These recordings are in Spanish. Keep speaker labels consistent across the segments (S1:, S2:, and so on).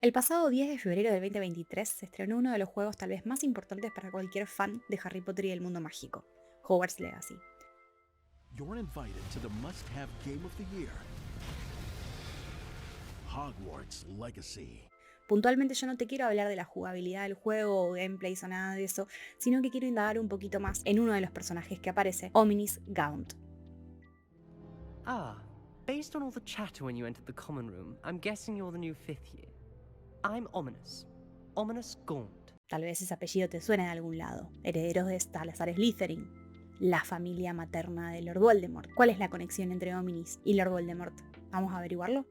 S1: El pasado 10 de febrero del 2023 se estrenó uno de los juegos tal vez más importantes para cualquier fan de Harry Potter y el mundo mágico, Hogwarts Legacy.
S2: You're invited to the must-have game of the year, Hogwarts Legacy.
S1: Puntualmente yo no te quiero hablar de la jugabilidad del juego o gameplays o nada de eso, sino que quiero indagar un poquito más en uno de los personajes que aparece, Ominis Gaunt.
S3: Based on all the chatter when you entered the common room, I'm guessing you're the new 5th year. I'm Ominous. Ominous Gaunt.
S1: Tal vez ese apellido te suene de algún lado. Herederos de Salazar Slytherin, la familia materna de Lord Voldemort. ¿Cuál es la conexión entre Ominis y Lord Voldemort? ¿Vamos a averiguarlo?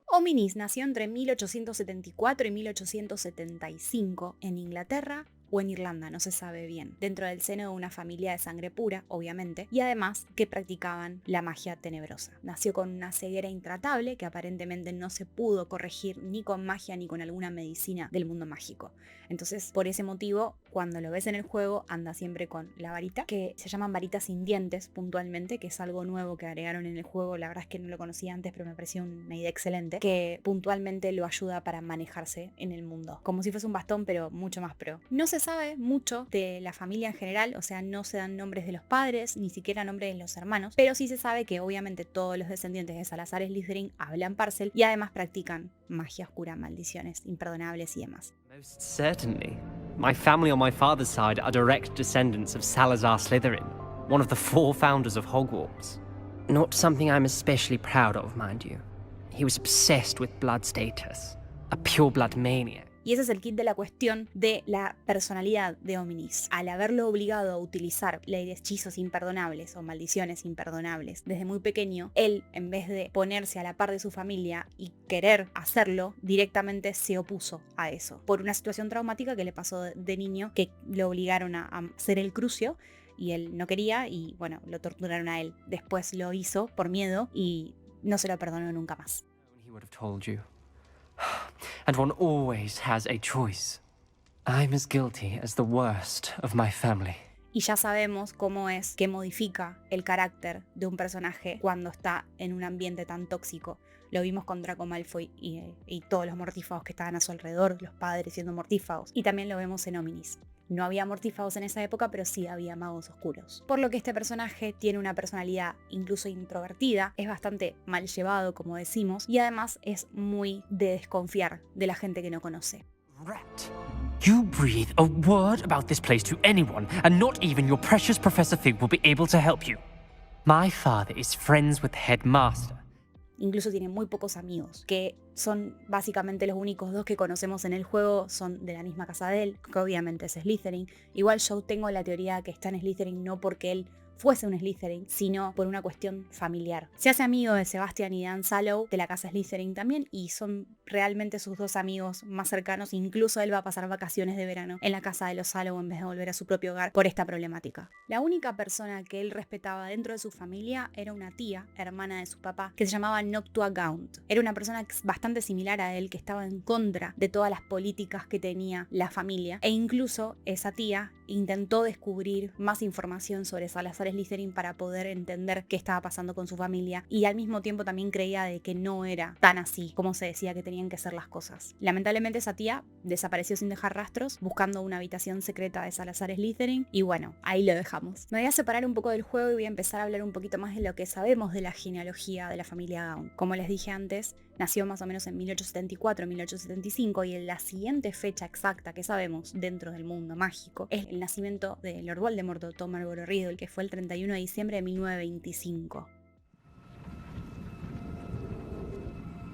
S1: Ominis nació entre 1874 y 1875 en Inglaterra o en Irlanda, no se sabe bien, dentro del seno de una familia de sangre pura, obviamente, y además que practicaban la magia tenebrosa. Nació con una ceguera intratable que aparentemente no se pudo corregir ni con magia ni con alguna medicina del mundo mágico. Entonces, por ese motivo, cuando lo ves en el juego, anda siempre con la varita, que se llaman varitas sin dientes puntualmente, que es algo nuevo que agregaron en el juego. La verdad es que no lo conocía antes, pero me pareció una idea excelente, que puntualmente lo ayuda para manejarse en el mundo, como si fuese un bastón, pero mucho más pro. No se sabe mucho de la familia en general, o sea, no se dan nombres de los padres, ni siquiera nombres de los hermanos, pero sí se sabe que obviamente todos los descendientes de Salazar Slytherin hablan Parcel y además practican magia oscura, maldiciones imperdonables y demás.
S3: Most certainly. My family on my father's side are direct descendants of Salazar Slytherin, one of the 4 founders of Hogwarts. Not something I'm especially proud of, mind you. He was obsessed with blood status, a pure blood maniac.
S1: Y ese es el kit de la cuestión de la personalidad de Ominis. Al haberlo obligado a utilizar hechizos imperdonables o maldiciones imperdonables desde muy pequeño, él, en vez de ponerse a la par de su familia y querer hacerlo, directamente se opuso a eso. Por una situación traumática que le pasó de niño, que lo obligaron a hacer el crucio, y él no quería, y bueno, lo torturaron a él. Después lo hizo por miedo y no se lo perdonó nunca más.
S3: He would have told you. And one always has a choice. I'm as guilty as the worst of my family.
S1: Y ya sabemos cómo es que modifica el carácter de un personaje cuando está en un ambiente tan tóxico. Lo vimos con Draco Malfoy y todos los mortífagos que estaban a su alrededor, los padres siendo mortífagos. Y también lo vemos en Ominis. No había mortífagos en esa época, pero sí había magos oscuros. Por lo que este personaje tiene una personalidad incluso introvertida, es bastante mal llevado, como decimos, y además es muy de desconfiar de la gente que no conoce.
S4: Rat. You breathe a word about this place to anyone, and not even your precious Professor Fig will be able to help you. My father is friends with the headmaster.
S1: Incluso tiene muy pocos amigos, que son básicamente los únicos 2 que conocemos en el juego, son de la misma casa de él, que obviamente es Slytherin. Igual yo tengo la teoría que está en Slytherin no porque él fuese un Slytherin, sino por una cuestión familiar. Se hace amigo de Sebastian y Dan Sallow, de la casa Slytherin también, y son realmente sus 2 amigos más cercanos. Incluso él va a pasar vacaciones de verano en la casa de los Sallow en vez de volver a su propio hogar por esta problemática. La única persona que él respetaba dentro de su familia era una tía, hermana de su papá, que se llamaba Noctua Gaunt. Era una persona bastante similar a él, que estaba en contra de todas las políticas que tenía la familia, e incluso esa tía intentó descubrir más información sobre Salazar Slytherin para poder entender qué estaba pasando con su familia, y al mismo tiempo también creía de que no era tan así como se decía que tenían que ser las cosas. Lamentablemente esa tía desapareció sin dejar rastros, buscando una habitación secreta de Salazar Slytherin, y bueno, ahí lo dejamos. Me voy a separar un poco del juego y voy a empezar a hablar un poquito más de lo que sabemos de la genealogía de la familia Gaunt. Como les dije antes, nació más o menos en 1874-1875, y en la siguiente fecha exacta que sabemos dentro del mundo mágico es el nacimiento de Lord Voldemort o Tom Marlborough Riddle, que fue el 31 de diciembre de 1925.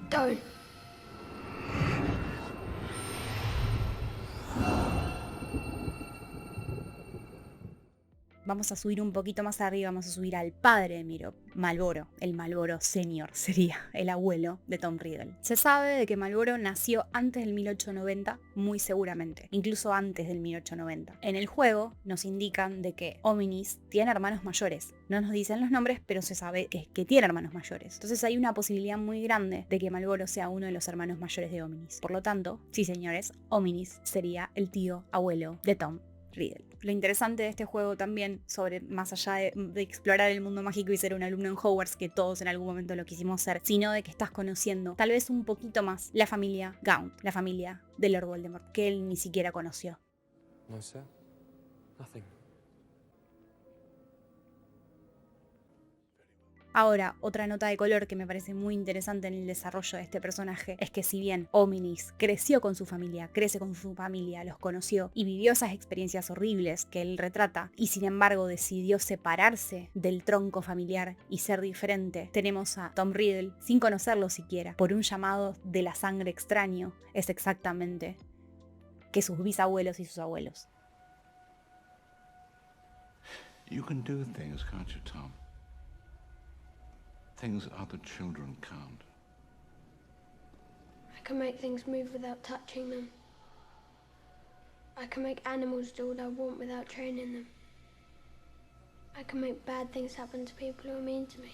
S5: Don't.
S1: Vamos a subir un poquito más arriba, vamos a subir al padre de Marlborough, el Marlborough Senior sería el abuelo de Tom Riddle. Se sabe de que Marlborough nació antes del 1890, muy seguramente, incluso antes del 1890. En el juego nos indican de que Ominis tiene hermanos mayores. No nos dicen los nombres, pero se sabe que tiene hermanos mayores. Entonces hay una posibilidad muy grande de que Marlborough sea uno de los hermanos mayores de Ominis. Por lo tanto, sí señores, Ominis sería el tío abuelo de Tom Riddle. Lo interesante de este juego también, sobre más allá de explorar el mundo mágico y ser un alumno en Hogwarts, que todos en algún momento lo quisimos ser, sino de que estás conociendo tal vez un poquito más la familia Gaunt, la familia de Lord Voldemort, que él ni siquiera conoció.
S6: No, sir. Nothing.
S1: Ahora, otra nota de color que me parece muy interesante en el desarrollo de este personaje es que si bien Ominis creció con su familia, crece con su familia, los conoció y vivió esas experiencias horribles que él retrata, y sin embargo decidió separarse del tronco familiar y ser diferente, tenemos a Tom Riddle, sin conocerlo siquiera, por un llamado de la sangre extraño, es exactamente que sus bisabuelos y sus abuelos.
S7: You can do things, can't you, Tom? Things other children can't.
S5: I can make things move without touching them. I can make animals do what I want without training them. I can make bad things happen to people who are mean to me.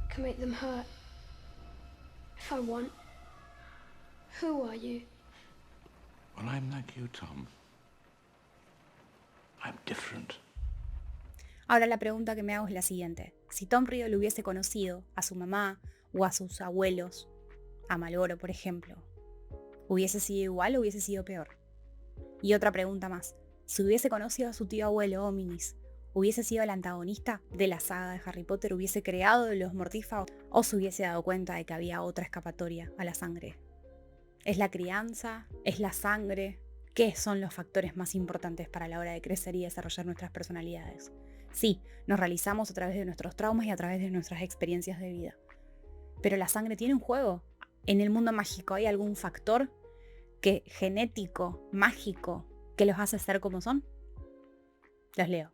S5: I can make them hurt. If I want. Who are you?
S7: Well, I'm like you, Tom. I'm different.
S1: Ahora la pregunta que me hago es la siguiente. Si Tom Riddle hubiese conocido a su mamá o a sus abuelos, a Malboro por ejemplo, ¿hubiese sido igual o hubiese sido peor? Y otra pregunta más. Si hubiese conocido a su tío abuelo Ominis, ¿hubiese sido el antagonista de la saga de Harry Potter? ¿Hubiese creado los mortífagos? ¿O se hubiese dado cuenta de que había otra escapatoria a la sangre? ¿Es la crianza? ¿Es la sangre? ¿Qué son los factores más importantes para la hora de crecer y desarrollar nuestras personalidades? Sí, nos realizamos a través de nuestros traumas y a través de nuestras experiencias de vida. Pero la sangre tiene un juego. En el mundo mágico hay algún factor genético, mágico, que los hace ser como son. Los leo.